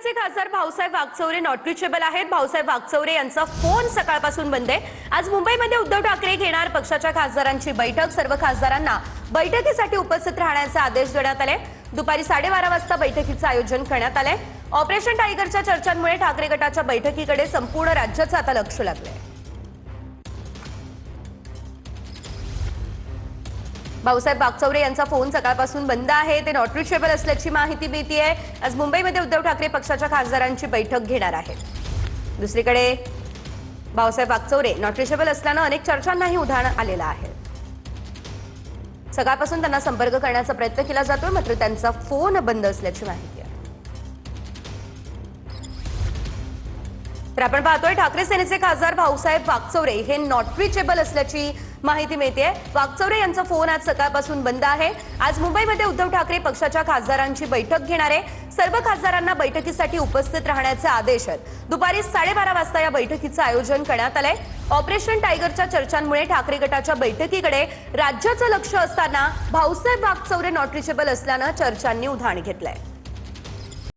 शिवसेनेचे खासदार Bhausaheb Waghchaure not reachable आहेत। भाऊसाहेब वागचौरे यांचा फोन सकाळपासून बंद आहे। आज मुंबईमध्ये उद्धव ठाकरे घेणार पक्षाच्या खासदारांची बैठक। सर्व खासदारांना बैठकीसाठी उपस्थित राहण्याचे आदेश देण्यात आले। दुपारी 12:30 वाजता बैठकीचे आयोजन करण्यात आले। ऑपरेशन टायगरच्या चर्चांमुळे ठाकरे गटाच्या बैठकीकडे संपूर्ण राज्याचं आता लक्ष लागलंय। भाऊसाहेब वागचौरे यांचा फोन सकाळपासून बंद आहे। ते नॉट रिचेबल असल्याची माहिती मिळतेय। आज मुंबईमध्ये उद्धव ठाकरे पक्षाच्या खासदारांची बैठक घेणार आहेत। दुसरीकडे भाऊसाहेब वागचौरे नॉट रिचेबल असल्यानं अनेक चर्चांनाही उधाण आलेलं आहे। सकाळपासून त्यांना संपर्क करण्याचा प्रयत्न केला जातोय, मात्र त्यांचा फोन बंद असल्याची माहिती आहे। तर आपण पाहतोय ठाकरे सेनेचे खासदार भाऊसाहेब वागचौरे हे नॉट रिचेबल असल्याची माहिती मिळतेय। वागचौरे यांचा फोन आज सकाळपासून बंद आहे। आज मुंबईमध्ये उद्धव ठाकरे पक्षाच्या खासदारांची बैठक घेणार आहे। सर्व खासदारांना बैठकीसाठी उपस्थित राहण्याचे आदेश आहेत। दुपारी 12:30 वाजता या बैठकीचे आयोजन करण्यात आलंय। ऑपरेशन टायगरच्या चर्चांमुळे ठाकरे गटाच्या बैठकीकडे राज्याचं लक्ष असताना भाऊसाहेब वागचौरे नॉट रिचेबल असल्यानं चर्चांनी उधाण घेतलंय।